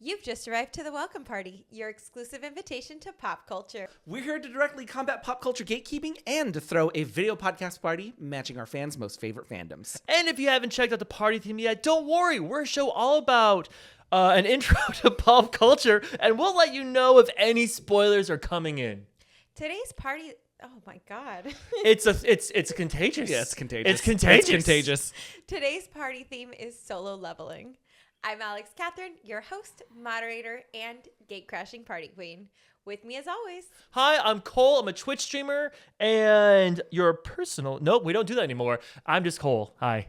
You've just arrived to the Welcome Party, your exclusive invitation to pop culture. We're here to directly combat pop culture gatekeeping and to throw a video podcast party matching our fans' most favorite fandoms. And if you haven't checked out the party theme yet, don't worry. We're a show all about an intro to pop culture, and we'll let you know if any spoilers are coming in. Today's party... Oh my God. It's contagious. Yeah, it's contagious. It's contagious. It's contagious. Today's party theme is solo leveling. I'm Alix Catherine, your host, moderator, and gate-crashing party queen. With me as always. Hi, I'm Cole. I'm a Twitch streamer, and your personal... Nope, we don't do that anymore. I'm just Cole. Hi.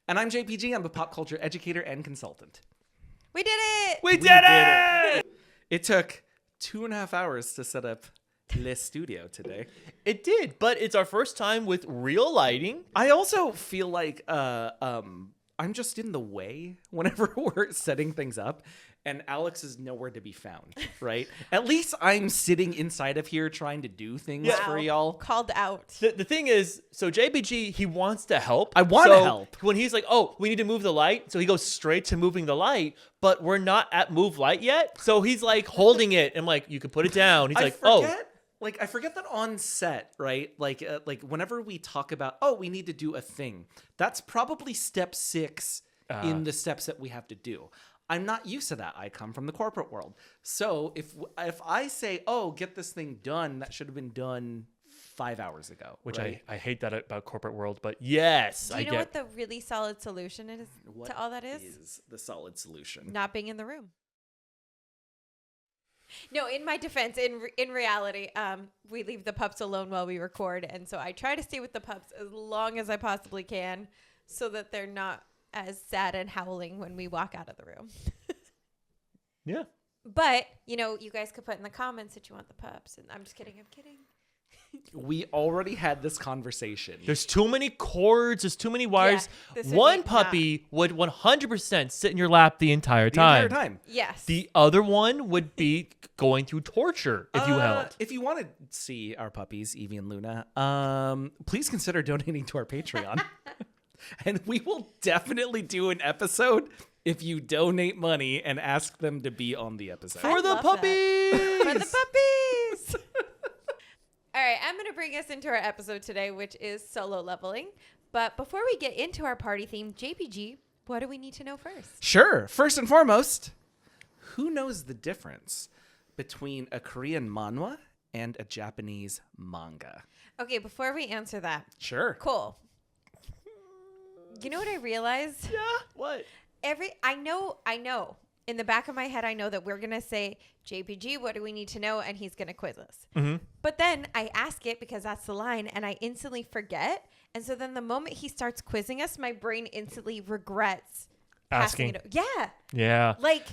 And I'm JPG. I'm a pop culture educator and consultant. We did it! We did it! It took 2.5 hours to set up this studio today. It did, but it's our first time with real lighting. I also feel like I'm just in the way whenever we're setting things up, and Alex is nowhere to be found, right? At least I'm sitting inside of here trying to do things for y'all. Called out. The thing is, so JPG, he wants to help. I want to help. When he's like, oh, we need to move the light, so he goes straight to moving the light, but we're not at move light yet. So he's like holding it, and like, you can put it down. He's I forget that on set, right? Like whenever we talk about, oh, we need to do a thing, that's probably step 6 in the steps that we have to do. I'm not used to that. I come from the corporate world. So if I say, oh, get this thing done, that should have been done 5 hours ago. Which right? I hate that about corporate world, but yes, Do you know what the really solid solution is to all that is? What is the solid solution? Not being in the room. No, in my defense, in reality, we leave the pups alone while we record, and so I try to stay with the pups as long as I possibly can so that they're not as sad and howling when we walk out of the room. Yeah. But, you know, you guys could put in the comments that you want the pups, and I'm just kidding, I'm kidding. We already had this conversation. There's too many cords. There's too many wires. Yeah, one puppy would 100% sit in your lap the entire time. Yes. The other one would be going through torture if you held. If you want to see our puppies, Evie and Luna, please consider donating to our Patreon. And we will definitely do an episode if you donate money and ask them to be on the episode. For the puppies! For the puppies! All right, I'm going to bring us into our episode today, which is solo leveling. But before we get into our party theme, JPG, what do we need to know first? Sure. First and foremost, who knows the difference between a Korean manhwa and a Japanese manga? Okay, before we answer that. Sure. Cool. You know what I realized? Yeah, what? I know. In the back of my head, I know that we're going to say, JPG, what do we need to know? And he's going to quiz us. Mm-hmm. But then I ask it because that's the line, and I instantly forget. And so then the moment he starts quizzing us, my brain instantly regrets Asking. it. Yeah. Yeah. Like,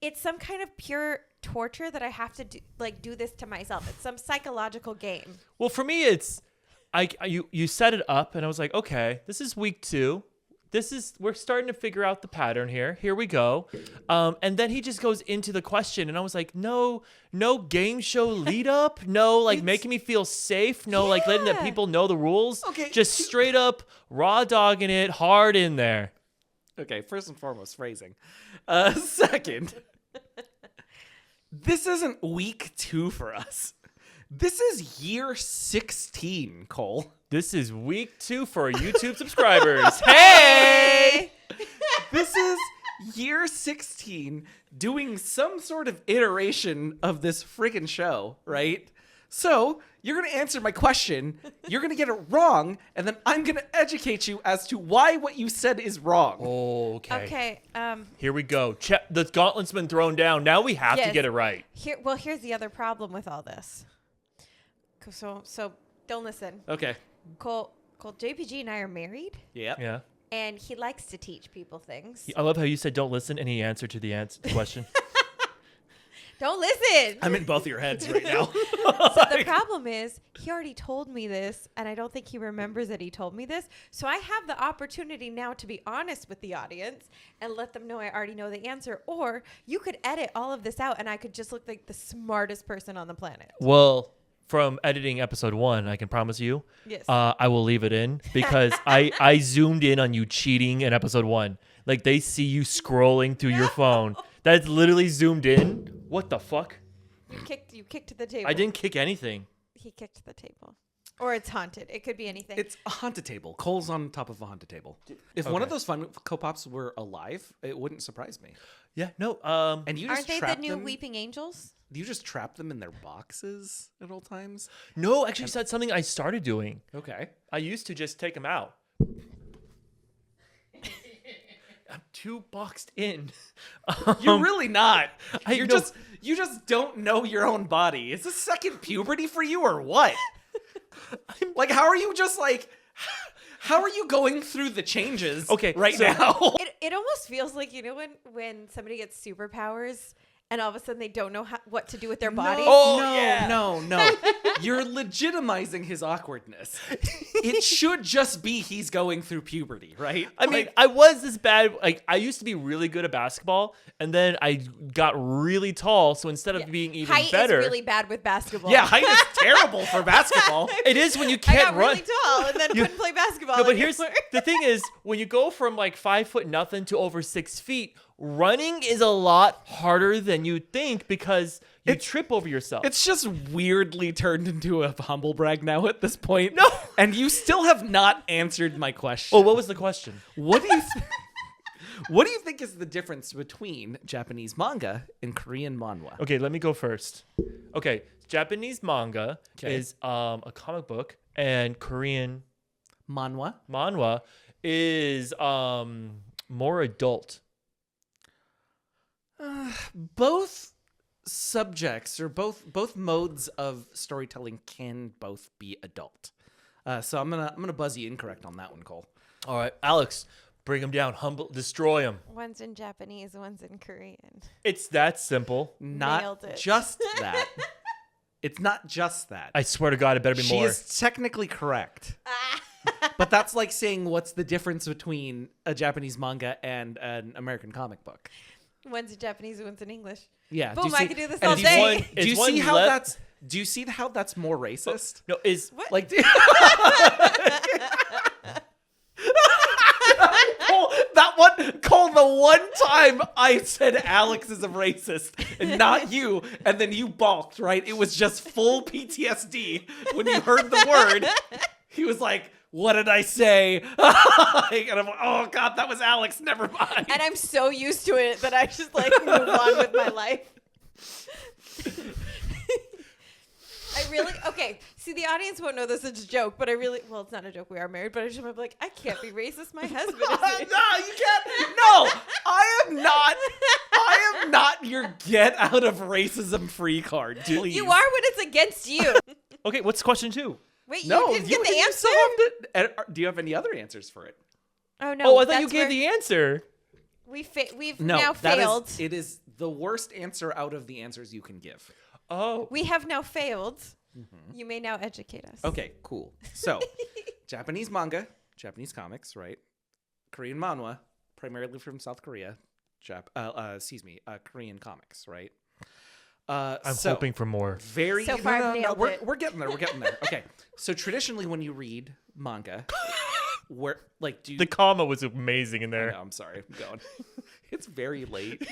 it's some kind of pure torture that I have to do this to myself. It's some psychological game. Well, for me, it's you set it up, and I was like, okay, this is week 2. We're starting to figure out the pattern here. Here we go. And then he just goes into the question, and I was like, no game show lead up, no making me feel safe, no letting the people know the rules. Okay. Just straight up raw dogging it hard in there. Okay, first and foremost, phrasing. Second, this isn't week 2 for us. This is year 16, Cole. This is week 2 for our YouTube subscribers. Hey! This is year 16 doing some sort of iteration of this friggin' show, right? So you're going to answer my question, you're going to get it wrong, and then I'm going to educate you as to why what you said is wrong. Okay. Okay. Here we go. The gauntlet's been thrown down. Now we have to get it right. Here's the other problem with all this. So don't listen. Okay. Cole, JPG and I are married. Yep. Yeah. And he likes to teach people things. I love how you said don't listen and he answered to the question. Don't listen. I'm in both of your heads right now. So the problem is he already told me this, and I don't think he remembers that he told me this. So I have the opportunity now to be honest with the audience and let them know I already know the answer. Or you could edit all of this out, and I could just look like the smartest person on the planet. Well, from editing episode 1, I can promise you, yes, I will leave it in because I zoomed in on you cheating in episode 1. Like they see you scrolling through your phone. That's literally zoomed in. What the fuck? You kicked the table. I didn't kick anything. He kicked the table. Or it's haunted. It could be anything. It's a haunted table. Cole's on top of a haunted table. If one of those Funko Pops were alive, it wouldn't surprise me. Yeah, no. And you Aren't just they the trap new them? Weeping Angels? You just trap them in their boxes at all times? No, actually, that's something I started doing. Okay. I used to just take them out. I'm too boxed in. You're really not. I know. You just don't know your own body. Is this second puberty for you or what? Like, how are you just like? How are you going through the changes? Right now. It almost feels like, you know, when somebody gets superpowers and all of a sudden they don't know what to do with their body. No. You're legitimizing his awkwardness. It should just be he's going through puberty, right? I mean, I was this bad. Like, I used to be really good at basketball, and then I got really tall. So instead of being even height better, is really bad with basketball. Yeah, height is terrible for basketball. it is when you I can't got run. really tall and then couldn't play basketball. No, but anymore. here's the thing: is when you go from like 5'0" to over 6 feet, running is a lot harder than you think because you trip over yourself. It's just weirdly turned into a humble brag now at this point. No. And you still have not answered my question. Oh, what was the question? What do you What do you think is the difference between Japanese manga and Korean manhwa? Okay, let me go first. Okay, Japanese manga Okay. is a comic book, and Korean Manhwa? manhwa is more adult. Both subjects or both modes of storytelling can both be adult. So I'm gonna buzz you incorrect on that one, Cole. All right, Alex, bring him down, destroy him. One's in Japanese, one's in Korean. It's that simple. Not Nailed it. just that. It's not just that. I swear to God, it better be She more. is technically correct. But that's like saying what's the difference between a Japanese manga and an American comic book. One's in Japanese, one's in English. Yeah. Boom, do you I see- could do this and all do day. Do you It's one see how left- that's? Do you see how that's more racist? No, is What? Like, Cole, the one time I said Alex is a racist and not you, and then you balked, right? It was just full PTSD when you heard the word. He was like, what did I say? And I'm like, oh God, that was Alex. Never mind. And I'm so used to it that I just like move on with my life. Okay. See, the audience won't know this is a joke, but well, it's not a joke. We are married, but I just want to be like, I can't be racist. My husband is. No, you can't. No, I am not your get out of racism free card. Please. You are when it's against you. okay. What's question 2? Wait, No, you didn't get the you answer? still have to- do you have any other answers for it? Oh no! Oh, I thought you that's gave where the answer. We've No, now failed. it is the worst answer out of the answers you can give. Oh, We have now failed. You may now educate us. Okay, cool. So, Japanese manga, Japanese comics, right? Korean manhwa, primarily from South Korea. Korean comics, right? I'm hoping for more. Very. So far, I've nailed it. We're getting there. We're getting there. Okay. So traditionally, when you read manga, where like do you? The comma was amazing in I there. know, I'm sorry. I'm going. It's very late.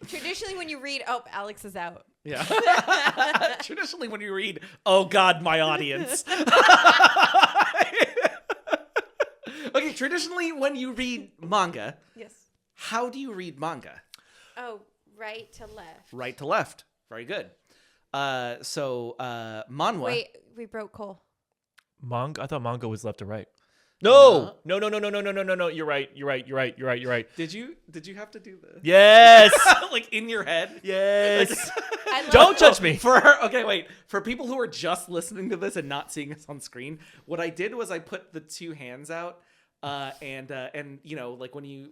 Traditionally, when you read, oh, Alex is out. Yeah. Traditionally, when you read, oh God, my audience. Okay. Traditionally, when you read manga, Yes. how do you read manga? Oh, right to left. Right to left. Very good. Manhwa. Wait, we broke Cole. Manga? I thought manga was left to right. No. No. You're right. Did you have to do this? Yes. Like in your head? Yes. I love Don't judge me. For people who are just listening to this and not seeing us on screen, what I did was I put the two hands out, and you know, like when you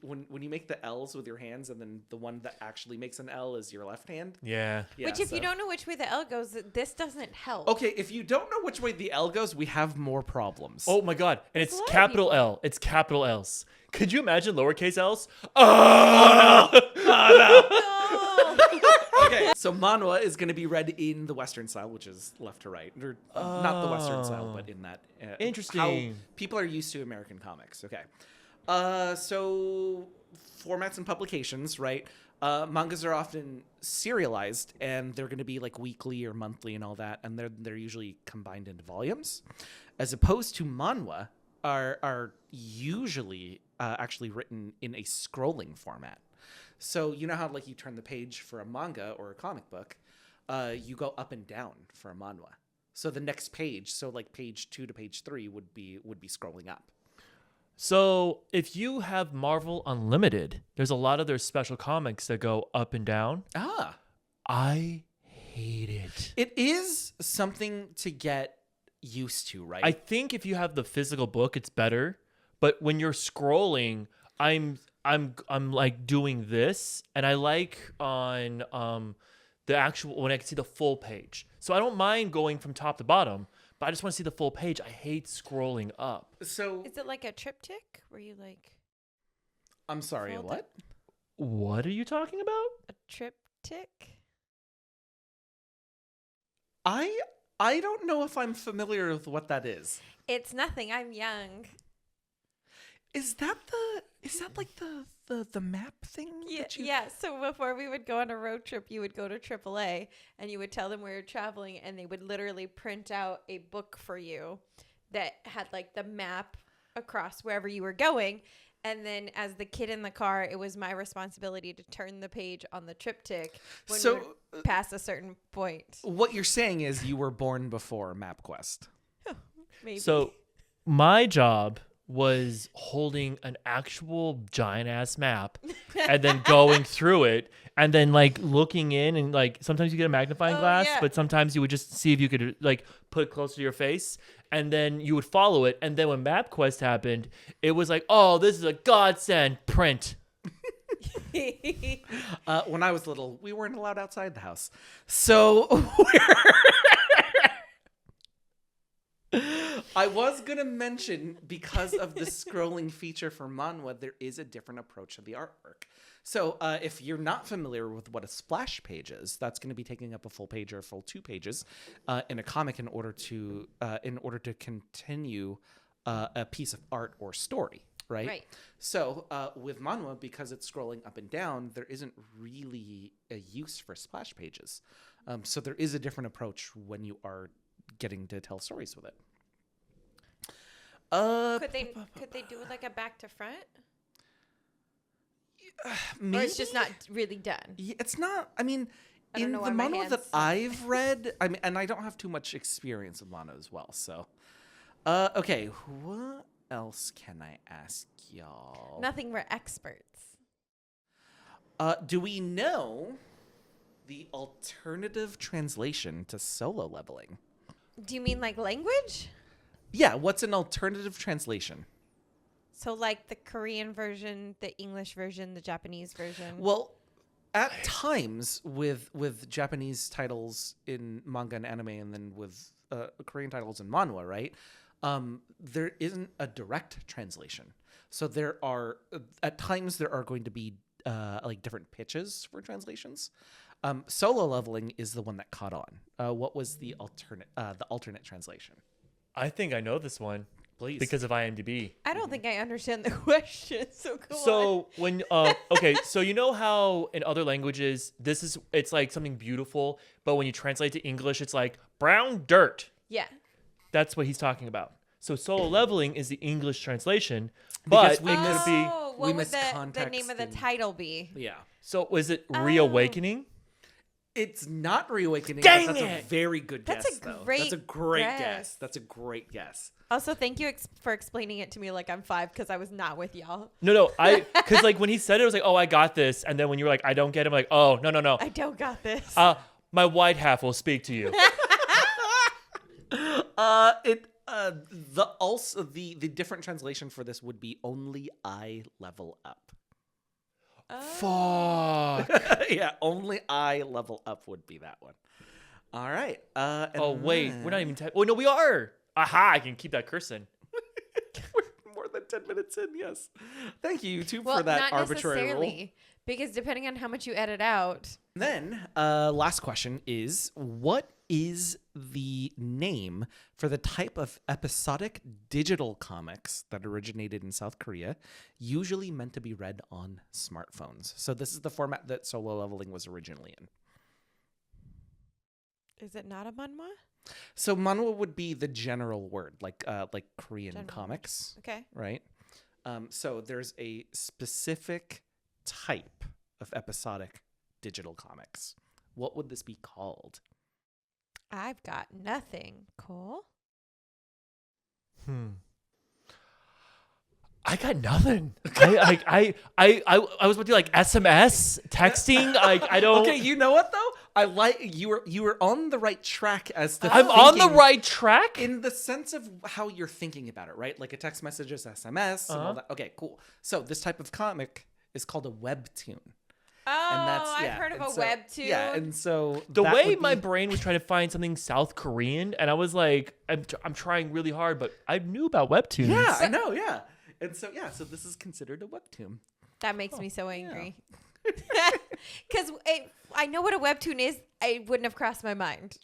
make the L's with your hands, and then the one that actually makes an L is your left hand. Yeah. Which, if you don't know which way the L goes, this doesn't help. Okay, if you don't know which way the L goes, we have more problems. Oh my God. And There's it's a lot of capital people. L. It's capital L's. Could you imagine lowercase L's? Okay, so manhwa is going to be read in the Western style, which is left to right, or not the Western style, but in that Interesting. how people are used to American comics. Okay, so formats and publications, right? Mangas are often serialized, and they're going to be like weekly or monthly and all that, and they're usually combined into volumes, as opposed to manhwa are usually actually written in a scrolling format. So you know how like you turn the page for a manga or a comic book, you go up and down for a manhwa. So the next page, so like page 2 to page 3 would be scrolling up. So if you have Marvel Unlimited, there's a lot of their special comics that go up and down. Ah. I hate it. It is something to get used to, right? I think if you have the physical book, it's better. But when you're scrolling, I'm like doing this, and I like on the actual when I can see the full page. So I don't mind going from top to bottom, but I just want to see the full page. I hate scrolling up. So Is it like a triptych where you like I'm sorry, fold what? it? What are you talking about? A triptych? I don't know if I'm familiar with what that is. It's nothing. I'm young. Is that like the map thing? Yeah, that you... yeah. So before we would go on a road trip, you would go to AAA and you would tell them where you're traveling, and they would literally print out a book for you that had like the map across wherever you were going. And then as the kid in the car, it was my responsibility to turn the page on the triptych when we would pass a certain point. What you're saying is you were born before MapQuest. Maybe. So my job was holding an actual giant ass map and then going through it and then like looking in, and like sometimes you get a magnifying glass, yeah. but sometimes you would just see if you could like put it close to your face, and then you would follow it. And then when MapQuest happened, it was like, oh, this is a godsend. Print. When I was little, we weren't allowed outside the house. So I was going to mention, because of the scrolling feature for manhwa, there is a different approach to the artwork. So if you're not familiar with what a splash page is, that's going to be taking up a full page or a full 2 pages in a comic in order to continue a piece of art or story, right? Right. So with manhwa, because it's scrolling up and down, there isn't really a use for splash pages. So there is a different approach when you are getting to tell stories with it. Could they do it like a back to front? Maybe? Or it's just not really done? Yeah, it's not. I mean, I don't in know the why my manhwa that hands- I've read, I mean, and I don't have too much experience with manhwa as well. So, okay, what else can I ask y'all? Nothing. We're experts. Do we know the alternative translation to Solo Leveling? Do you mean like language? Yeah, what's an alternative translation? So like the Korean version, the English version, the Japanese version. Well, at times with Japanese titles in manga and anime, and then with Korean titles in manhwa, right? There isn't a direct translation. So there are at times there are going to be like different pitches for translations. Solo Leveling is the one that caught on. What was the alternate translation? I think I know this one. Please. Because of IMDb. I don't think I understand the question. So go on. So when okay, so you know how in other languages it's like something beautiful, but when you translate to English, it's like brown dirt. Yeah. That's what he's talking about. So Solo Leveling is the English translation, Because but we it miss- could be. what we would missed the name of the context title be? Yeah. So was it Reawakening? It's not Reawakening. Dang but that's it! a very good That's guess, a though. great That's a great guess. guess. That's a great guess. Also, thank you for explaining it to me like I'm 5 because I was not with y'all. No, because like when he said it, I was like, oh, I got this, and then when you were like, I don't get it, I'm like, oh, no. I don't got this. My white half will speak to you. The different translation for this would be only I level up. Fuck. Yeah, only I level up would be that one. All right. Oh wait, we're not even. Oh no, we are. Aha! I can keep that cursing. We're more than 10 minutes in. Yes. Thank you, YouTube, well, for that not arbitrary necessarily, rule. because depending on how much you edit out. Then, last question is, what is the name for the type of episodic digital comics that originated in South Korea, usually meant to be read on smartphones. So this is the format that Solo Leveling was originally in. Is it not a manhwa? So manhwa would be the general word, like Korean General comics, Okay. right? So there's a specific type of episodic digital comics. What would this be called? I've got nothing. Cole? I got nothing. I was about to do like SMS texting. Like I don't. Okay, you know what though? I like you were on the right track as to I'm on the thinking right track. in the sense of how you're thinking about it, right? Like a text message is SMS and all that. Okay, cool. So this type of comic is called a webtoon. Oh, I've heard of a webtoon. Yeah, and so The that way would my be- brain was trying to find something South Korean, and I was like, I'm trying really hard, but I knew about webtoons. Yeah, I know, yeah. And so so this is considered a webtoon. That makes me so angry. Because I know what a webtoon is. It wouldn't have crossed my mind.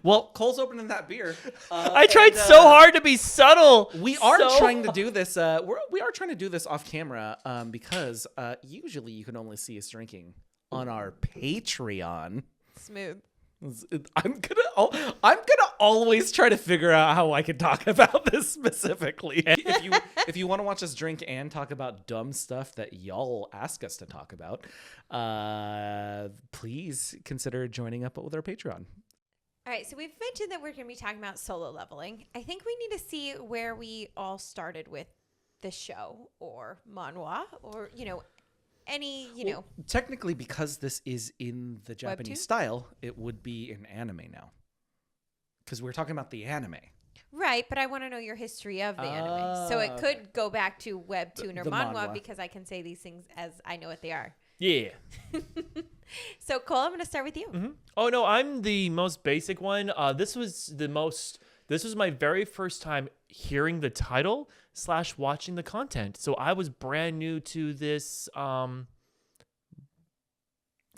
Well, Cole's opening that beer. I tried so hard to be subtle. We are So trying to do this. We are trying to do this off camera because usually you can only see us drinking on our Patreon. Smooth. I'm gonna always try to figure out how I can talk about this specifically. If you want to watch us drink and talk about dumb stuff that y'all ask us to talk about, please consider joining up with our Patreon. All right, so we've mentioned that we're going to be talking about Solo Leveling. I think we need to see where we all started with the show or manhwa or, any, Well, technically, because this is in the Japanese Webtoon? style, it would be an anime now. Because we're talking about the anime. Right, but I want to know your history of the anime. So it could go back to webtoon or The manhwa manhwa. because I can say these things as I know what they are. Yeah. So Cole, I'm going to start with you. Oh no, I'm the most basic one. This was my very first time hearing the title / watching the content. So I was brand new to this Anime?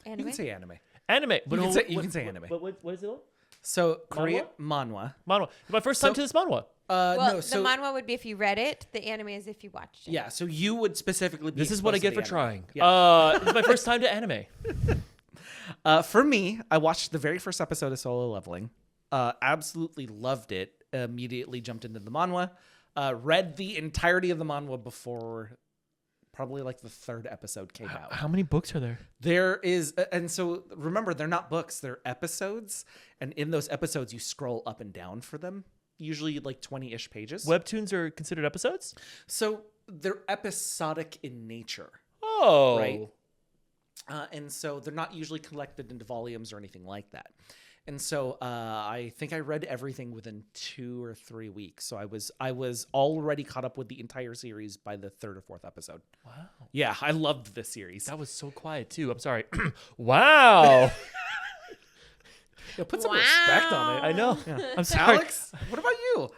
You can say anime. anime. You can say anime. What is it? So Korea manhwa. Manhwa. My first time to this manhwa. Well, No, the so manhwa would be if you read it. The anime is if you watched it. yeah, so you would specifically. Be This is what I exposed get to for the anime. trying. Yeah. This is my first time to anime. For me, I watched the very first episode of Solo Leveling. Absolutely loved it. Immediately jumped into the manhwa. Read the entirety of the manhwa before probably like the third episode came out. How many books are there? There is, and so remember, they're not books, they're episodes. And in those episodes, you scroll up and down for them, usually like 20-ish pages. Webtoons are considered episodes? So they're episodic in nature. Oh. Right. And so they're not usually collected into volumes or anything like that. And so I think I read everything within 2 or 3 weeks. So I was already caught up with the entire series by the 3rd or 4th episode. Wow. Yeah, I loved this series. That was so quiet too. I'm sorry. Wow. Yeah, put some respect on it. I know. I'm sorry. Alex, what about you?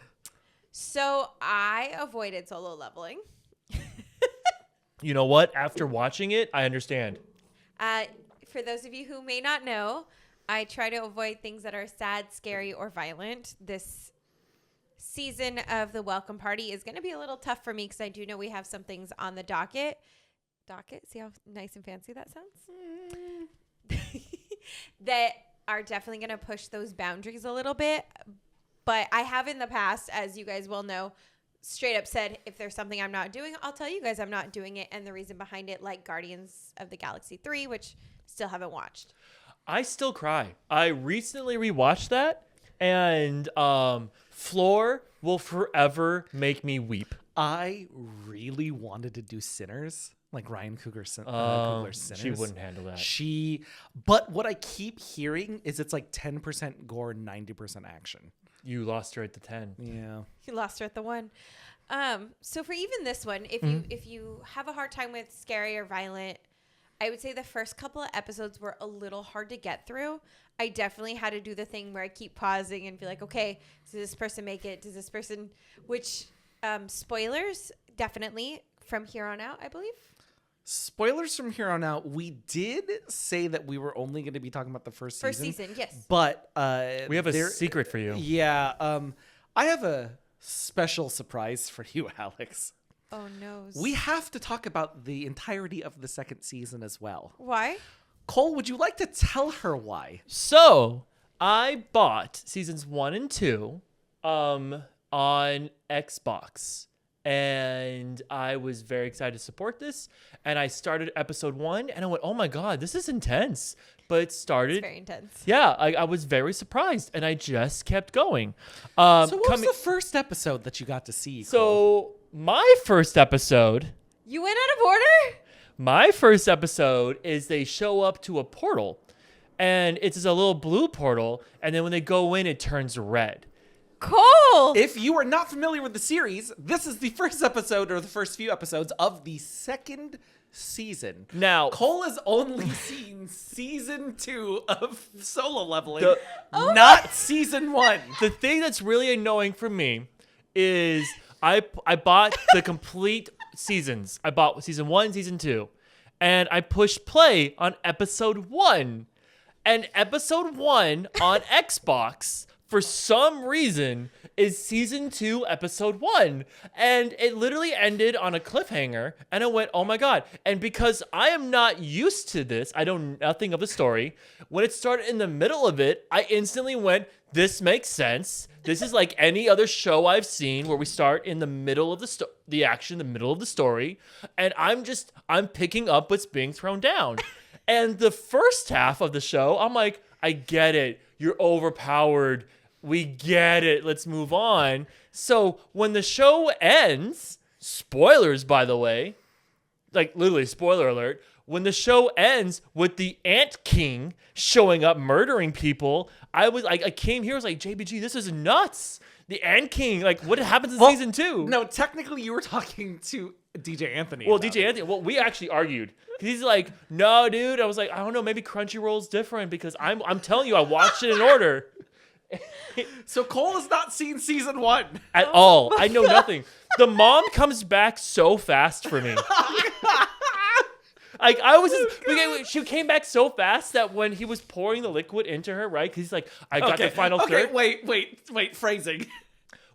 So I avoided Solo Leveling. You know what? After watching it, I understand. For those of you who may not know, I try to avoid things that are sad, scary, or violent. This season of the Welcome Party is going to be a little tough for me because I do know we have some things on the docket. See how nice and fancy that sounds? That are definitely going to push those boundaries a little bit. But I have in the past, as you guys will know, straight up said, if there's something I'm not doing, I'll tell you guys I'm not doing it. And the reason behind it, like Guardians of the Galaxy 3, which still haven't watched. I still cry. I recently rewatched that, and Floor will forever make me weep. I really wanted to do Sinners, like Ryan Coogler's Sinners. She wouldn't handle that. But what I keep hearing is it's like 10% gore, 90% action. You lost her at the 10. Yeah. You lost her at the 1. So for even this one, if you have a hard time with scary or violent, I would say the first couple of episodes were a little hard to get through. I definitely had to do the thing where I keep pausing and be like, okay, does this person make it? Does this person, which spoilers, definitely from here on out, I believe. Spoilers from here on out. We did say that we were only going to be talking about the first season. First season, yes. But We have a secret for you. Yeah. I have a special surprise for you, Alex. Oh no. We have to talk about the entirety of the second season as well. Why? Cole, would you like to tell her why? So I bought seasons 1 and 2 on Xbox. And I was very excited to support this. And I started episode 1 and I went, oh my God, this is intense. But it started. It's very intense. Yeah, I was very surprised and I just kept going. So what was the first episode that you got to see, Cole? So my first episode. You went out of order? My first episode is they show up to a portal. And it's a little blue portal. And then when they go in, it turns red. Cole! If you are not familiar with the series, this is the first episode or the first few episodes of the second season. Now, Cole has only seen season 2 of Solo Leveling, The- not season 1. the thing that's really annoying for me is I bought the complete seasons. I bought season 1, season 2, and I pushed play on episode 1. And episode 1 on Xbox, for some reason, is season 2, episode 1. And it literally ended on a cliffhanger. And I went, oh my God. And because I am not used to this, I know nothing of the story. When it started in the middle of it, I instantly went, this makes sense. This is like any other show I've seen where we start in the middle of the action, the middle of the story. And I'm picking up what's being thrown down. And the first half of the show, I'm like, I get it. You're overpowered. We get it. Let's move on. So when the show ends, spoilers, by the way, like literally spoiler alert, when the show ends with the Ant King showing up murdering people, I came here, I was like, JBG, this is nuts. The Ant King, like what happens in season 2? No, technically you were talking to DJ Anthony. Well, about DJ it. Anthony, well, we actually argued. He's like, no, dude. I was like, I don't know, maybe Crunchyroll's different because I'm telling you, I watched it in order. So Cole has not seen season 1. At all. I know nothing. The mom comes back so fast for me. Like I was just, she came back so fast that when he was pouring the liquid into her, right? Because he's like, I got the final third. Wait, phrasing.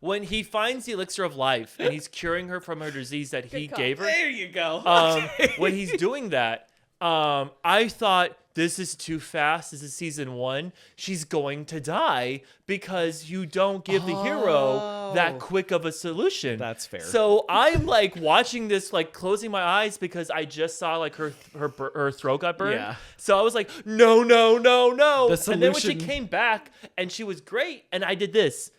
When he finds the elixir of life and he's curing her from her disease that he Good call. gave her. There you go. When he's doing that, I thought this is too fast. This is season 1. She's going to die because you don't give the hero that quick of a solution. That's fair. So I'm like watching this, like closing my eyes because I just saw like her throat got burned. Yeah. So I was like, no. The And then when she solution- came back and she was great, and I did this.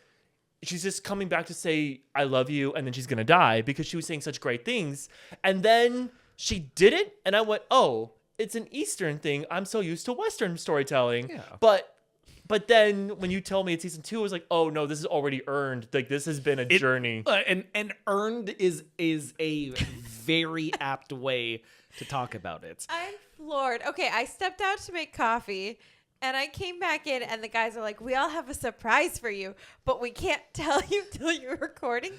She's just coming back to say, I love you, and then she's going to die because she was saying such great things. And then she didn't, and I went, oh, it's an Eastern thing. I'm so used to Western storytelling. Yeah. But then when you tell me it's season 2, I was like, oh, no, this is already earned. Like, this has been a journey. And earned is a very apt way to talk about it. I'm floored. Okay, I stepped out to make coffee. And I came back in, and the guys are like, we all have a surprise for you, but we can't tell you till you're recording.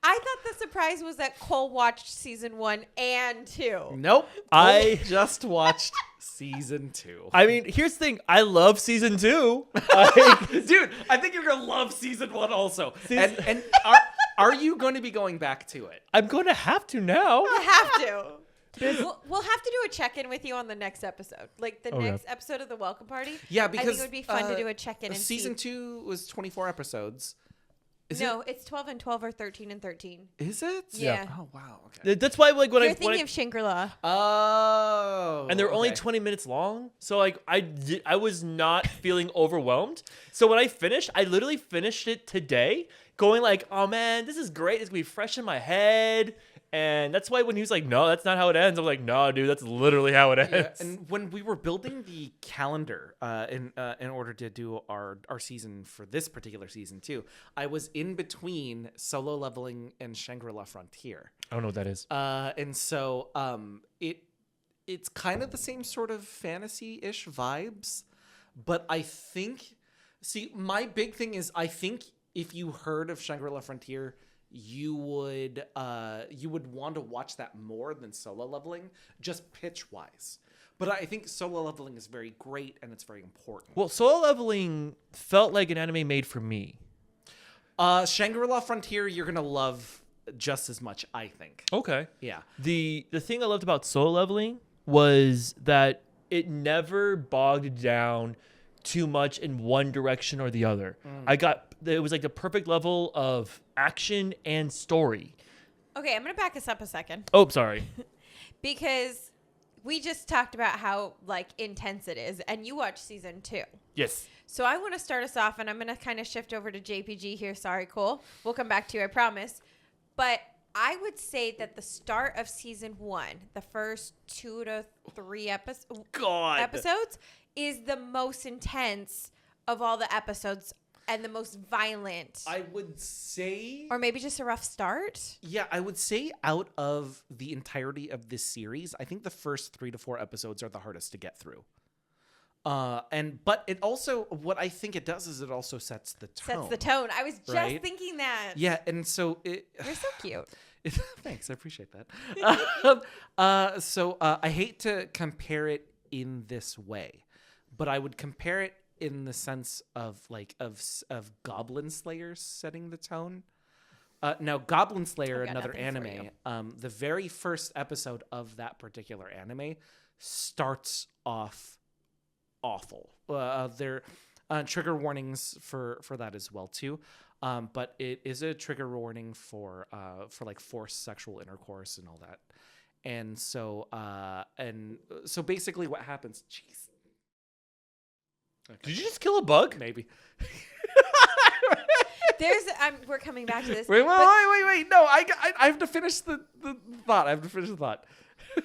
I thought the surprise was that Cole watched season 1 and 2. Nope. I just watched season 2. I mean, here's the thing. I love season 2. Dude, I think you're gonna love season 1 also. And are you going to be going back to it? I'm going to have to now. You have to. We'll have to do a check-in with you on the next episode. Like the next episode of the Welcome Party. Yeah, I because think it would be fun to do a check-in and season see. 2 was 24 episodes. It's 12 and 12 or 13 and 13. Is it? Yeah. Oh wow. Okay. That's why, like, when You're I thinking of Shangri-La. Oh. and they're only okay. 20 minutes long, so like I was not feeling overwhelmed. So when I finished, I literally finished it today, going like, oh man, this is great. It's gonna be fresh in my head. And that's why when he was like, no, that's not how it ends, I'm like, no, dude, that's literally how it ends. Yeah, and when we were building the calendar in order to do our season for this particular season too, I was in between Solo Leveling and Shangri-La Frontier. I don't know what that is. And so it's kind of the same sort of fantasy-ish vibes, but I think, see, my big thing is I think if you heard of Shangri-La Frontier, you would want to watch that more than Solo Leveling, just pitch wise. But I think Solo Leveling is very great and it's very important. Well, Solo Leveling felt like an anime made for me. Shangri-La Frontier, you're gonna love just as much, I think. Okay. Yeah. The thing I loved about Solo Leveling was that it never bogged down too much in one direction or the other. It was like the perfect level of action and story. Okay, I'm gonna back us up a second Oh, sorry. because we just talked about how like intense it is, and you watched season 2. Yes. So I want to start us off, and I'm gonna kind of shift over to JPG here. Sorry, Cole. We'll come back to you, I promise. But I would say that the start of season 1, the first 2 to 3 episodes, is the most intense of all the episodes and the most violent. I would say... Or maybe just a rough start? Yeah, I would say out of the entirety of this series, I think the first 3 to 4 episodes are the hardest to get through. But it also, what I think it does is it also sets the tone. Sets the tone. I was just right? thinking that. Yeah, and so it... You're so cute. Thanks, I appreciate that. I hate to compare it in this way, but I would compare it in the sense of Goblin Slayer setting the tone. Now, Goblin Slayer, another anime, the very first episode of that particular anime starts off awful. There trigger warnings for that as well too. But it is a trigger warning for like forced sexual intercourse and all that. And so basically what happens, jeez. Okay. Did you just kill a bug? Maybe. We're coming back to this. Wait. No, I have to finish the thought. I have to finish the thought.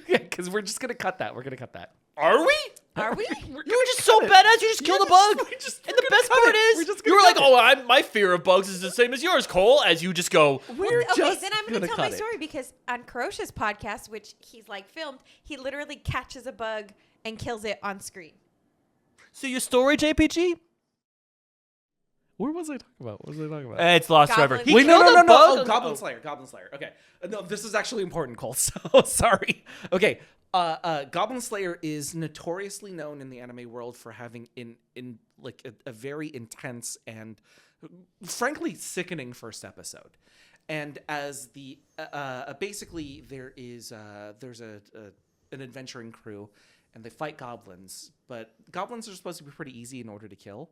Because we're just going to cut that. We're going to cut that. Are we? Are we? You were just so badass. You just killed a bug. And the best part is, you were like, my fear of bugs is the same as yours, Cole. As you just go, Then I'm going to tell my story because on Karosha's podcast, which he's like filmed, he literally catches a bug and kills it on screen. So your story, JPG? What was I talking about? It's lost forever. Goblin- He killed a bug. Oh, Goblin Slayer. Okay. No, this is actually important, Cole. So sorry. Okay. Goblin Slayer is notoriously known in the anime world for having a very intense and frankly sickening first episode. And as the basically there's an adventuring crew and they fight goblins, but goblins are supposed to be pretty easy in order to kill.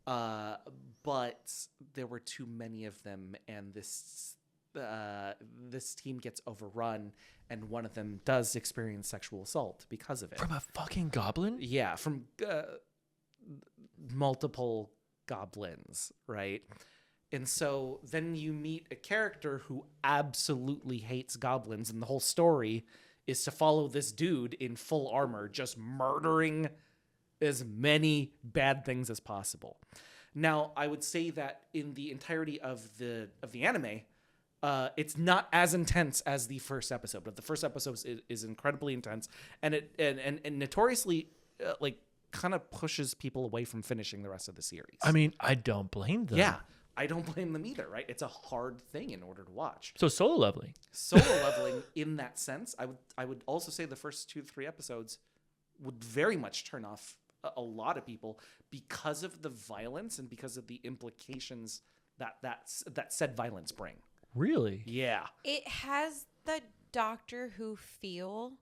But there were too many of them, and this team gets overrun, and one of them does experience sexual assault because of it. From a fucking goblin? Yeah, from multiple goblins, right? And so then you meet a character who absolutely hates goblins, and the whole story is to follow this dude in full armor, just murdering as many bad things as possible. Now, I would say that in the entirety of the anime, it's not as intense as the first episode, but the first episode is incredibly intense, and it notoriously kind of pushes people away from finishing the rest of the series. I mean, I don't blame them. Yeah, I don't blame them either, right? It's a hard thing in order to watch. So Solo Leveling. Solo Leveling, in that sense, I would also say the first 2 to 3 episodes would very much turn off a lot of people because of the violence and because of the implications that said violence bring. Really? Yeah. It has the Doctor Who feel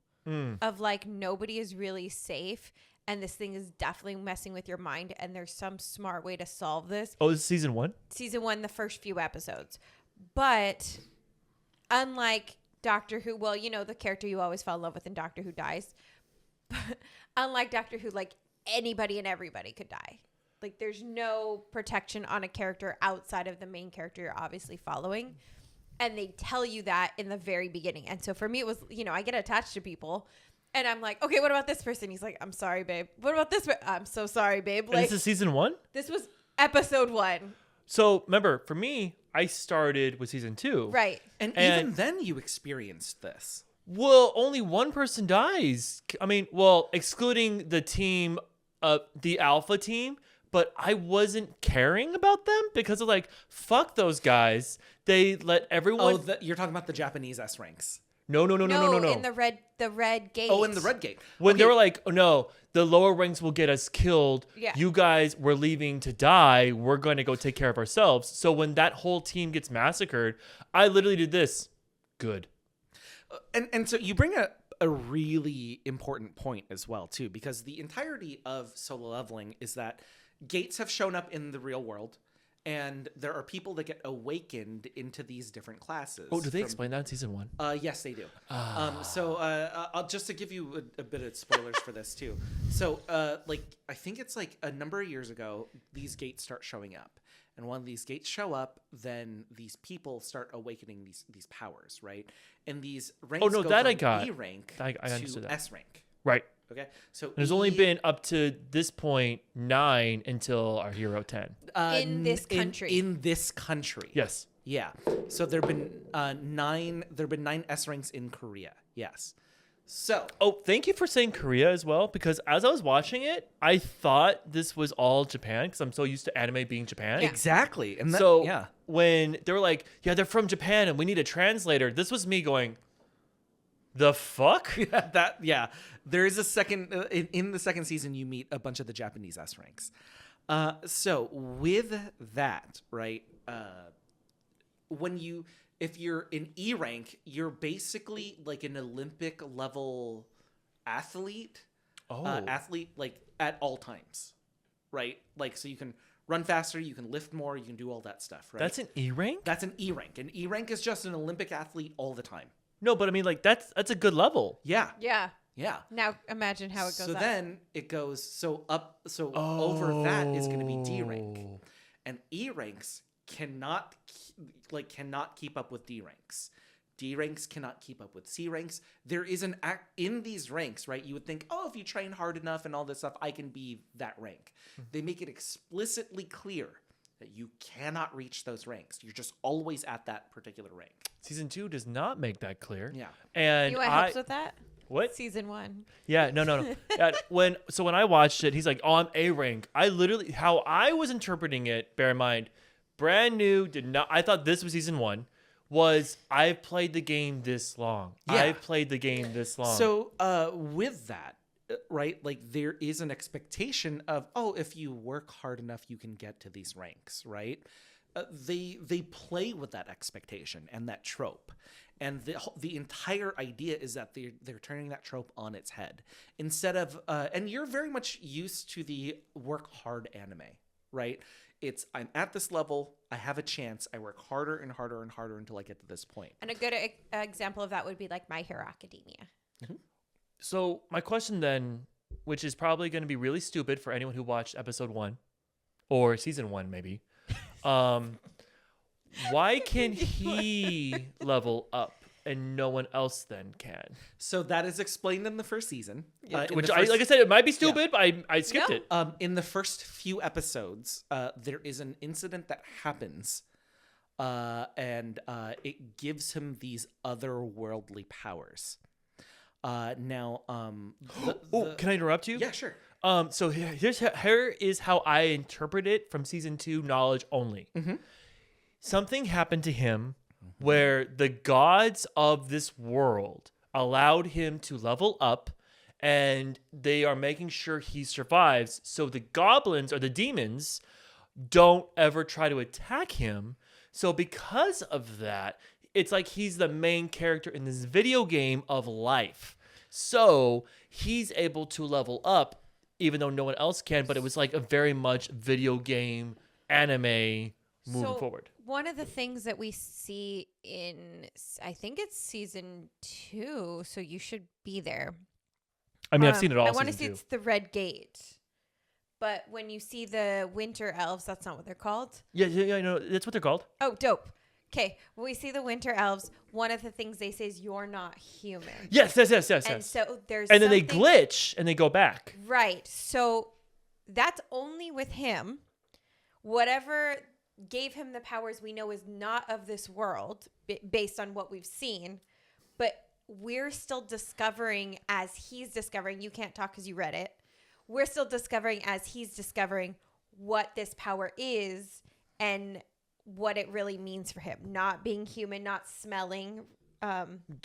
of like nobody is really safe, and this thing is definitely messing with your mind, and there's some smart way to solve this. Oh, this is season 1? Season 1, the first few episodes. But unlike Doctor Who, well, you know, the character you always fall in love with in Doctor Who dies. Unlike Doctor Who, like anybody and everybody could die. Like there's no protection on a character outside of the main character you're obviously following. And they tell you that in the very beginning. And so for me, it was, you know, I get attached to people and I'm like, okay, what about this person? He's like, I'm sorry, babe. What about this? I'm so sorry, babe. Like, And this is season 1? This was episode 1. So remember, for me, I started with season 2. Right. And even then you experienced this. Well, only one person dies. I mean, well, excluding the team, the Alpha team, but I wasn't caring about them because of like, fuck those guys. they let everyone. Oh, you're talking about the Japanese S ranks. No. in the red gate. Oh, in the red gate. When Okay. they were like, oh, no, the lower ranks will get us killed. Yeah. You guys were leaving to die. We're going to go take care of ourselves. So when that whole team gets massacred, I literally did this. Good. And so you bring a really important point as well, too, because the entirety of Solo Leveling is that gates have shown up in the real world, and there are people that get awakened into these different classes. Oh, do they explain that in season 1? Yes, they do. I'll just to give you a bit of spoilers for this too. So, I think it's like a number of years ago, these gates start showing up, and when these gates show up, then these people start awakening these powers, right? And these ranks Oh, no, go that from I got. E rank I to understood that. S rank. Right. Okay, so There's only been up to this point 9 until our hero 10. In this country. In this country. Yes. Yeah. So there've been 9. There've been 9 S ranks in Korea. Yes. So. Oh, thank you for saying Korea as well, because as I was watching it, I thought this was all Japan because I'm so used to anime being Japan. Yeah. Exactly. And So yeah. when they were like, yeah, they're from Japan and we need a translator, this was me going, the fuck? Yeah. There is a second in the second season. You meet a bunch of the Japanese S ranks. So with that, right? If you're in E rank, you're basically like an Olympic level athlete. Athlete like at all times, right? Like so you can run faster, you can lift more, you can do all that stuff, right? That's an E rank? That's an E rank. An E rank is just an Olympic athlete all the time. No, but I mean, like, that's a good level. Yeah. Yeah. Yeah. Now imagine how it goes So up. then it goes over that is going to be D rank, and E ranks cannot keep up with D ranks. D ranks cannot keep up with C ranks. There is an act in these ranks, right? You would think, oh, if you train hard enough and all this stuff, I can be that rank. They make it explicitly clear that you cannot reach those ranks. You're just always at that particular rank. Season 2 does not make that clear. Yeah. And you want helps with that? What? Season 1. Yeah, no. Yeah, when I watched it, he's like, "Oh, I'm A rank." I literally, how I was interpreting it, bear in mind, brand new, did not. I thought this was season 1. Was I've played the game this long? Yeah. I've played the game this long. So with that, right, like there is an expectation of, oh, if you work hard enough, you can get to these ranks, right? They play with that expectation and that trope. And the entire idea is that they're turning that trope on its head. Instead of, and you're very much used to the work hard anime, right? It's, I'm at this level, I have a chance, I work harder and harder and harder until I get to this point. And a good example of that would be like My Hero Academia. Mm-hmm. So my question then, which is probably going to be really stupid for anyone who watched episode 1 or season 1 maybe, why can he level up and no one else then can? So that is explained in the first season. Which, like I said, it might be stupid, but I skipped No. it. In the first few episodes, there is an incident that happens, and it gives him these otherworldly powers. Now, Can I interrupt you? Yeah, sure. So here is how I interpret it from season 2 knowledge only. Mm-hmm. Something happened to him where the gods of this world allowed him to level up, and they are making sure he survives. So the goblins or the demons don't ever try to attack him. So because of that, it's like he's the main character in this video game of life. So he's able to level up even though no one else can, but it was like a very much video game anime moving forward. One of the things that we see in, I think it's season 2, so you should be there. I mean, I've seen it all. I want to season see 2. it's the Red Gate. But when you see the winter elves, that's not what they're called. Yeah, no, that's what they're called. Oh, dope. Okay, when we see the winter elves, one of the things they say is you're not human. Yes. And so there's And then they something- glitch and they go back. Right. So that's only with him. Whatever gave him the powers we know is not of this world based on what we've seen. But we're still discovering as he's discovering. You can't talk because you read it. We're still discovering as he's discovering what this power is and what it really means for him, not being human, not smelling.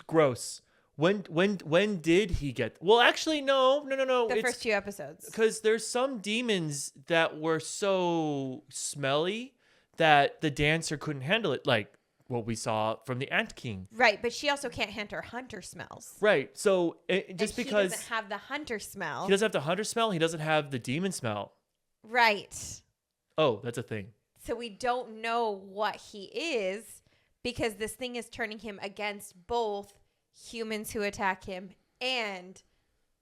Gross. When did he get? Well, actually, no. The It's first few episodes. because there's some demons that were so smelly that the dancer couldn't handle it, like what we saw from the Ant King. Right, but she also can't hunter smells. Right. So And just he because doesn't have the hunter smell. he doesn't have the hunter smell, he doesn't have the demon smell. Right. Oh, that's a thing. So we don't know what he is because this thing is turning him against both humans who attack him and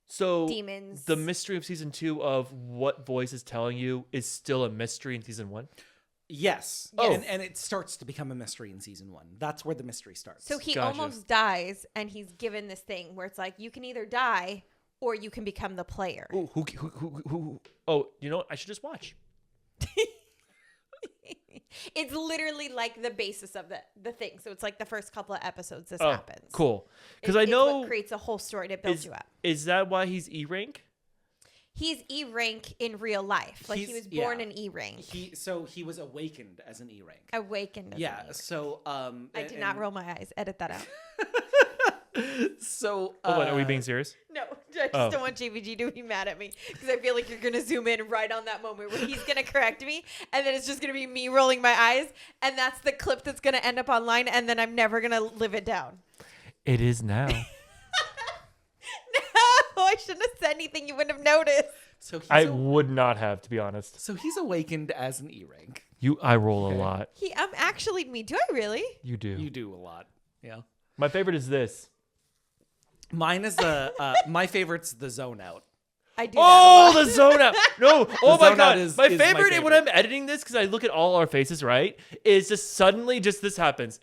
So demons. the mystery of season 2 of what voice is telling you is still a mystery in season 1. Yes. Oh. And it starts to become a mystery in season 1. That's where the mystery starts. So he Gotcha. almost dies, and he's given this thing where it's like you can either die or you can become the player. Ooh, who? Oh, you know what? I should just watch. It's literally like the basis of the thing. So it's like the first couple of episodes this Oh, happens. cool. Because It's I know what creates a whole story to build you up. Is that why he's E rank? He's E rank in real life. Like he He's- was born yeah. in E rank. He was awakened as an E rank. Awakened. As Yeah. an E-rank. So I did not roll my eyes. Edit that out. So Oh, what, are we being serious? No, I just Oh. don't want JVG to be mad at me because I feel like you're going to zoom in right on that moment where he's going to correct me and then it's just going to be me rolling my eyes and that's the clip that's going to end up online and then I'm never going to live it down. It is now. No, I shouldn't have said anything you wouldn't have noticed. so I would not have, to be honest. he's awakened as an E rank. I roll a Okay. lot. I'm actually me. Do I really? You do. You do a lot. Yeah. My favorite is this. Mine is my favorite's the zone out. I do. Oh, that a the lot. zone out. No. Oh my zone God. out is my my favorite when favorite. I'm editing this, because I look at all our faces, right, is just suddenly just this happens.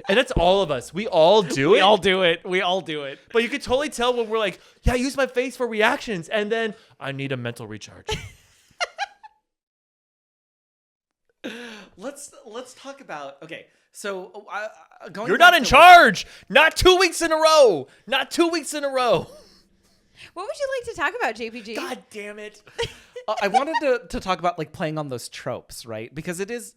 And that's all of us. We all do it. do it. We all do it. But you could totally tell when we're like, yeah, use my face for reactions. And then I need a mental recharge. Let's talk about So going. You're back not in to- charge. Not 2 weeks in a row. Not 2 weeks in a row. What would you like to talk about, JPG? God damn it. I wanted to talk about like playing on those tropes, right? Because it is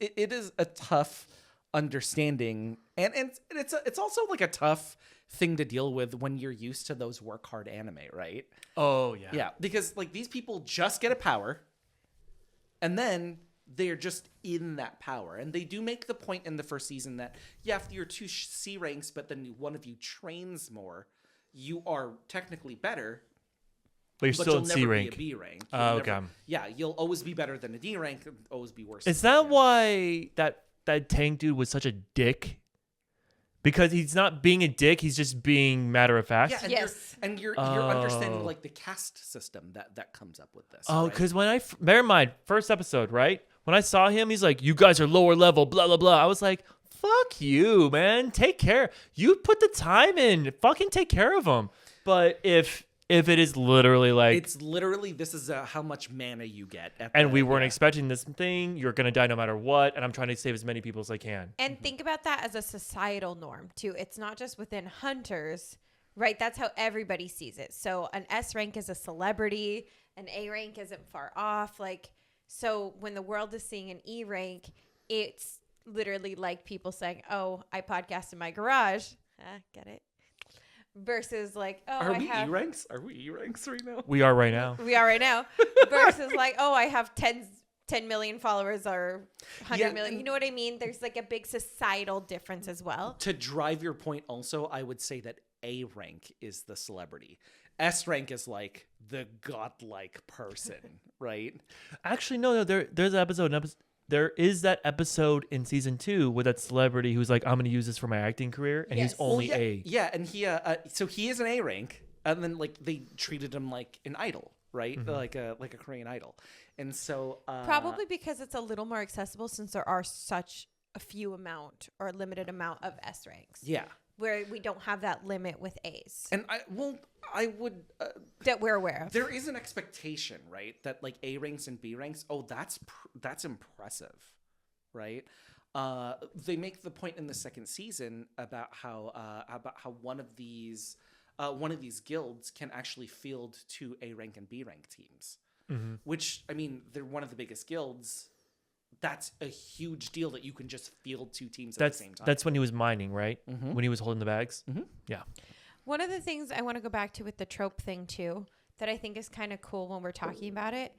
a tough understanding, and it's also like a tough thing to deal with when you're used to those work hard anime, right? Oh, yeah. Yeah, because like these people just get a power, and then they're just in that power. And they do make the point in the first season that, yeah, if you're two C ranks, but then one of you trains more, you are technically better, But you're but still you'll in never C rank. be a B rank. Oh, You'll okay. never- yeah, you'll always be better than a D rank, and always be worse. Is than a that D rank. why that tank dude was such a dick? Because he's not being a dick, he's just being matter of fact. Yeah, and Yes. you're Oh. understanding like the caste system that comes up with this. Oh, right? because when bear in mind, first episode, right? When I saw him, he's like, "You guys are lower level, blah blah blah." I was like, "Fuck you, man. Take care. You put the time in. Fucking take care of him." But if it is literally like, it's literally this is how much mana you get, and we weren't yeah. expecting this thing, you're gonna die no matter what, and I'm trying to save as many people as I can. And think about that as a societal norm too. It's not just within hunters, right? That's how everybody sees it. So an S rank is a celebrity, an A rank isn't far off. Like, so when the world is seeing an E rank, it's literally like people saying, "Oh, I podcast in my garage." Get it? Versus like, "Oh, Are I we have." E ranks? Are we E ranks right now? We are right now. We are right now. Versus like, "Oh, I have 10 million followers or 100 Yeah, million." and- You know what I mean? There's like a big societal difference as well. To drive your point, also, I would say that A rank is the celebrity. S rank is like the godlike person, right? Actually, no. There's an episode. There is that episode in season 2 with that celebrity who's like, "I'm gonna use this for my acting career," and Yes. he's only Well, yeah, A. Yeah, and he so he is an A rank, and then like they treated him like an idol, right? Like a Korean idol, and so Probably because it's a little more accessible since there are such a few amount or limited amount of S ranks. yeah. Where we don't have that limit with A's And I would. that we're aware of. There is an expectation, right, that like A ranks and B ranks. Oh, that's impressive, right? They make the point in the second season about how one of these guilds can actually field two A rank and B rank teams, which I mean they're one of the biggest guilds that's a huge deal that you can just field 2 teams at the same time. That's when he was mining, right? When he was holding the bags. Yeah. One of the things I want to go back to with the trope thing too, that I think is kind of cool when we're talking about it,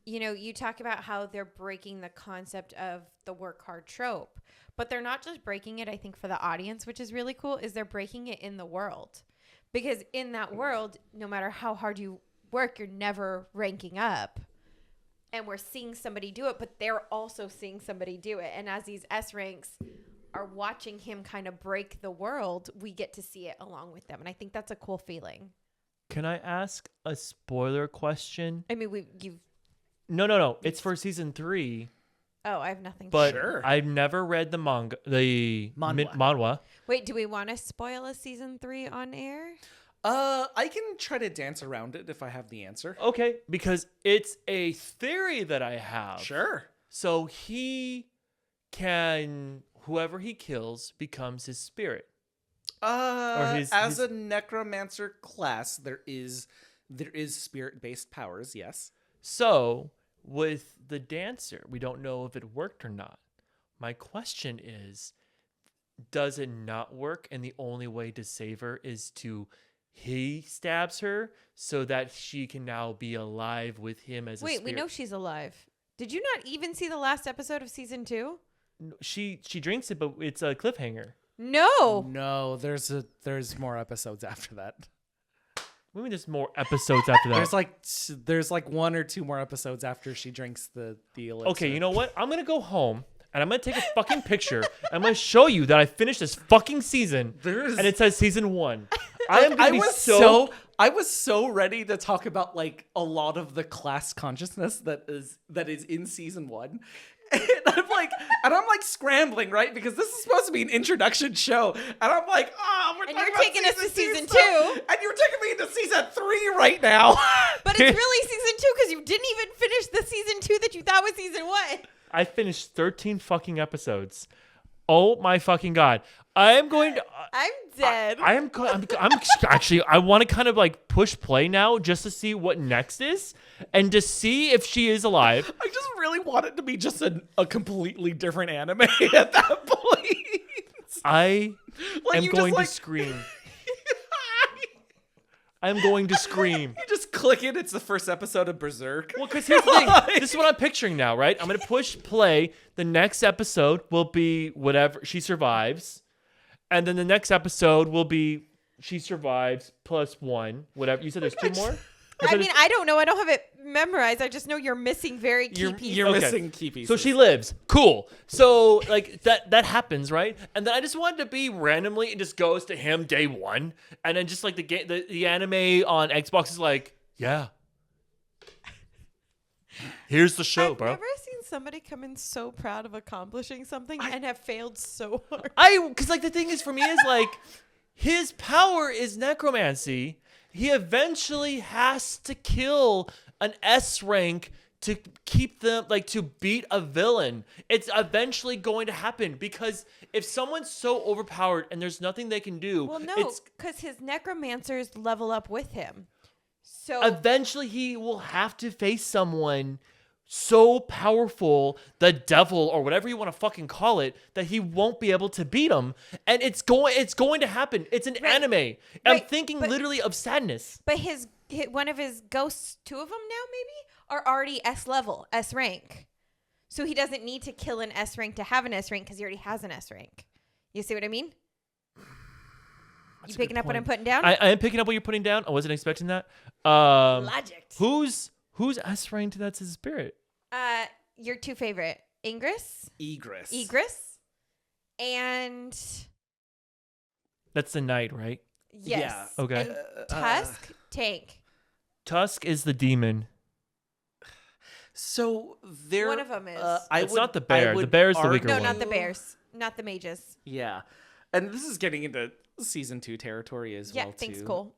you talk about how they're breaking the concept of the work hard trope, but they're not just breaking it, I think, for the audience, which is really cool, is they're breaking it in the world. Because in that world, no matter how hard you work, you're never ranking up. And we're seeing somebody do it, but they're also seeing somebody do it. And as these S ranks are watching him kind of break the world, we get to see it along with them. And I think that's a cool feeling. Can I ask a spoiler question? I mean, you've... No. It's for season 3. Oh, I have nothing. But Sure. I've never read the manhwa. Wait, do we want to spoil a season 3 on air? I can try to dance around it if I have the answer. Okay, because it's a theory that I have. Sure. So whoever he kills becomes his spirit. As a necromancer class, there is spirit-based powers, yes. So with the dancer, we don't know if it worked or not. My question is, does it not work? And the only way to save her is he stabs her so that she can now be alive with him as a spirit. Wait, we know she's alive. Did you not even see the last episode of season 2? She drinks it, but it's a cliffhanger. No, there's more episodes after that. Maybe there's more episodes after that. There's like 1 or 2 more episodes after she drinks the elixir. Okay, you know what? I'm going to go home and I'm going to take a fucking picture. I'm going to show you that I finished this fucking season. And it says season 1. I was so ready to talk about like a lot of the class consciousness that is in season 1. And I'm like scrambling, right? Because this is supposed to be an introduction show. And I'm like, and you're taking us to season 2. And you're taking me into season 3 right now. But it's really season 2 because you didn't even finish the season 2 that you thought was season 1. I finished 13 fucking episodes. Oh my fucking God. I'm going to... I'm dead. I'm actually, I want to kind of like push play now just to see what next is and to see if she is alive. I just really want it to be just a completely different anime at that point. I am going to scream. I'm going to scream. You just click it. It's the first episode of Berserk. Well, because here's the thing. This is what I'm picturing now, right? I'm going to push play. The next episode will be whatever she survives. And then the next episode will be she survives +1. Whatever. You said there's 2 more? I mean, I don't know. I don't have it memorized. I just know you're missing very key pieces. You're missing key pieces. So she lives. Cool. So like that happens, right? And then I just wanted to be randomly and just goes to him day 1, and then just like the anime on Xbox is like, yeah. Here's the show, bro. I've never seen somebody come in so proud of accomplishing something and have failed so hard. Because like the thing is for me is like his power is necromancy. He eventually has to kill an S rank to keep them, like, to beat a villain. It's eventually going to happen because if someone's so overpowered and there's nothing they can do, well, no, because his necromancers level up with him. So eventually he will have to face someone so powerful, the devil or whatever you want to fucking call it, that he won't be able to beat him. And it's going to happen. It's an anime. I'm thinking literally of sadness. But one of his ghosts, 2 of them now maybe, are already S level, S rank. So he doesn't need to kill an S rank to have an S rank because he already has an S rank. You see what I mean? You picking up what I'm putting down? I am picking up what you're putting down. I wasn't expecting that. Logic. Who's S ranked that's his spirit? Your 2 favorite. Egress. And that's the knight, right? Yes. Yeah. Okay. And Tusk, tank. Tusk is the demon. So one of them is. It's not the bear. The bear is the weaker no, one. not the bears. Not the mages. Yeah. And this is getting into season 2 territory as well, too. Yeah, thanks, Cole.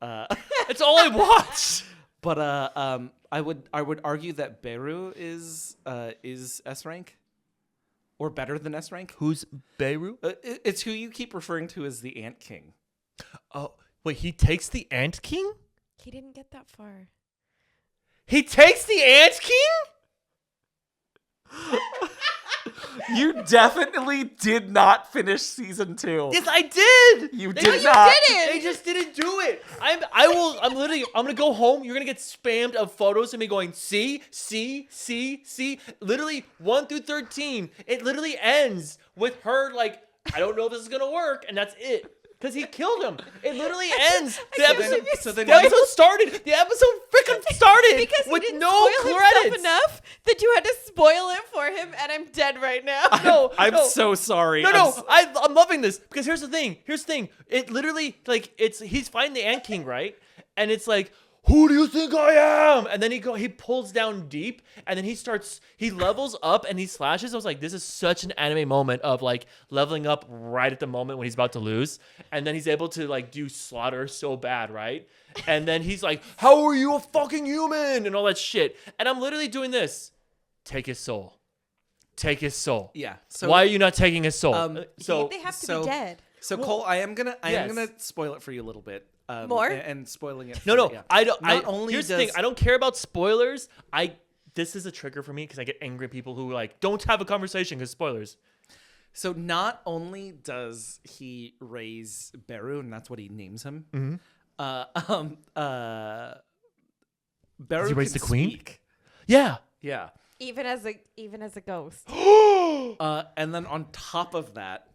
It's all I watch. But I would argue that Beru is S rank, or better than S rank. Who's Beru? It's who you keep referring to as the Ant King. Oh, wait, he takes the Ant King? He didn't get that far. He takes the Ant King? You definitely did not finish season 2. Yes, I did. You They did just not. They just didn't do it. I'm gonna go home. You're gonna get spammed of photos of me going, see. Literally 1 through 13. It literally ends with her like, I don't know if this is gonna work, and that's it. Because he killed him. It literally ends. The episode started. The episode freaking started Because with he didn't no spoil credits. himself enough that you had to spoil it for him, and I'm dead right now. No, I'm no. so sorry. I'm loving this because here's the thing. It literally like he's fighting the Ant King, right? And it's like, who do you think I am? And then he pulls down deep, and then he levels up and he slashes. I was like, this is such an anime moment of like leveling up right at the moment when he's about to lose, and then he's able to like do slaughter so bad, right? And then he's like, how are you a fucking human? And all that shit. And I'm literally doing this. Take his soul. Take his soul. Yeah. So why are you not taking his soul? They have to be dead. So Cole, I am gonna Yes. spoil it for you a little bit. More? and spoiling it. No, yeah. I don't. Not only here's does the thing. I don't care about spoilers. This is a trigger for me because I get angry at people who like don't have a conversation because spoilers. So not only does he raise Beru, and that's what he names him. Mm-hmm. Beru Does he raise can the queen? speak. Yeah. Yeah. Even as a ghost. And then on top of that,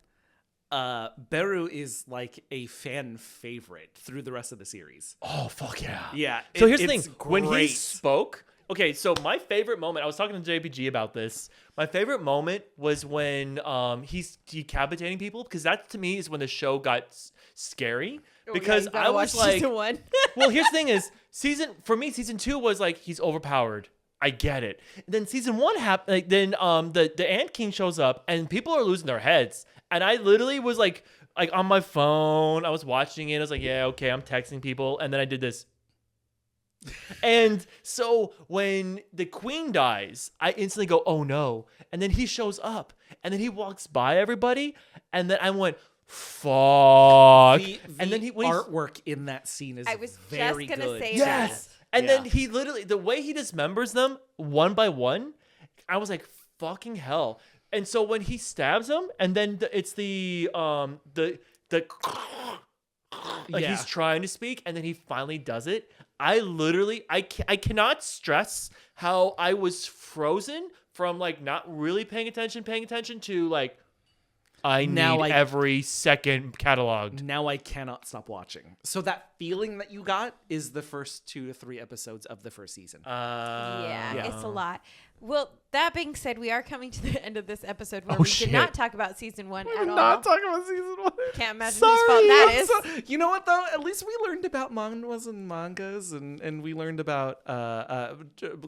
Beru is like a fan favorite through the rest of the series. Oh fuck yeah. Yeah. So here's the thing. it's When he great. spoke, okay, so my favorite moment, I was talking to JPG about this. My favorite moment was when he's decapitating people because that to me is when the show got scary. Because I was like, season 1. well, here's the thing is season 2 was like he's overpowered. I get it. And then season 1 happened. Like, then the Ant King shows up and people are losing their heads. And I literally was like on my phone. I was watching it. I was like, yeah, okay, I'm texting people. And then I did this. And so when the queen dies, I instantly go, oh no. And then he shows up. And then he walks by everybody. And then I went, fuck. And then when he's artwork in that scene is I was very just gonna good. say yes. And Yeah. then he literally, the way he dismembers them one by one, I was like, fucking hell. And so when he stabs him, and then it's the like Yeah. he's trying to speak, and then he finally does it. I literally, I cannot stress how I was frozen from like not really paying attention to like, I Now need I- every second cataloged. Now I cannot stop watching. So that feeling that you got is the first 2 to 3 episodes of the first season. Yeah, Yeah. it's a lot. Well, that being said, we are coming to the end of this episode where Oh, we shit. did not talk about season 1 at all. talking about season 1. Can't imagine Sorry, whose fault that I'm is. so- you know what though? At least we learned about manhwas and mangas, and we learned about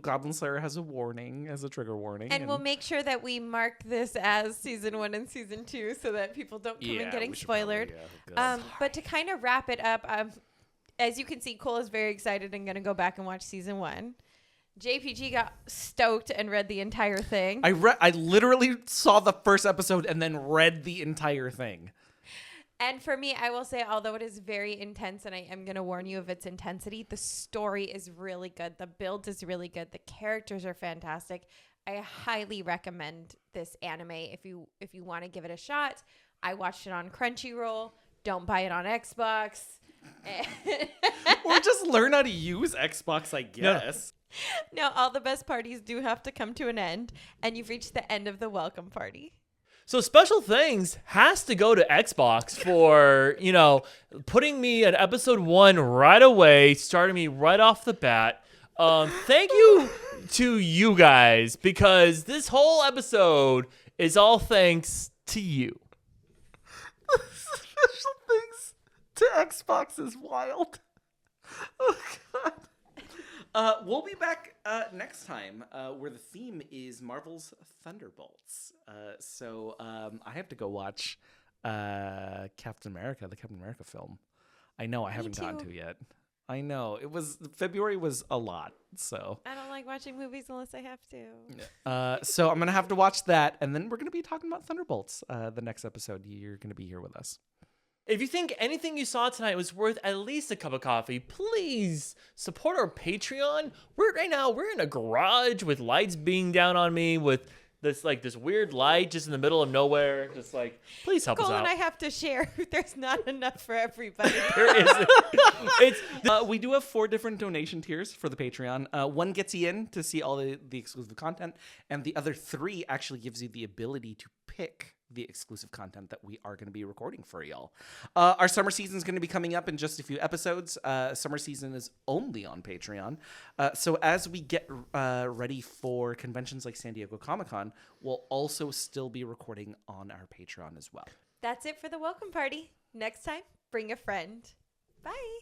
Goblin Slayer has a warning, as a trigger warning, And we'll make sure that we mark this as season 1 and season 2 so that people don't come in getting spoiled. But to kind of wrap it up, as you can see, Cole is very excited and going to go back and watch season 1. JPG got stoked and read the entire thing. I literally saw the first episode and then read the entire thing. And for me, I will say, although it is very intense, and I am going to warn you of its intensity, the story is really good. The build is really good. The characters are fantastic. I highly recommend this anime if you want to give it a shot. I watched it on Crunchyroll. Don't buy it on Xbox. Or just learn how to use Xbox, I guess. No, all the best parties do have to come to an end, and you've reached the end of the welcome party. So special thanks has to go to Xbox for, putting me at episode 1 right away, starting me right off the bat. Thank you to you guys, because this whole episode is all thanks to you. Special things to Xbox is wild. Oh, God. We'll be back next time where the theme is Marvel's Thunderbolts. So I have to go watch Captain America, the Captain America film. I know I haven't gotten to yet. I know. February was a lot, so. I don't like watching movies unless I have to. So I'm going to have to watch that, and then we're going to be talking about Thunderbolts the next episode. You're going to be here with us. If you think anything you saw tonight was worth at least a cup of coffee, please support our Patreon. We're in a garage with lights being down on me, with this weird light just in the middle of nowhere. Just like, please help Cole us out. and I have to share. There's not enough for everybody. There isn't. It's We do have 4 different donation tiers for the Patreon. One gets you in to see all the exclusive content, and the other 3 actually gives you the ability to pick the exclusive content that we are going to be recording for y'all. Our summer season is going to be coming up in just a few episodes. Summer season is only on Patreon. So as we get ready for conventions like San Diego Comic-Con, we'll also still be recording on our Patreon as well. That's it for the welcome party. Next time, bring a friend. Bye.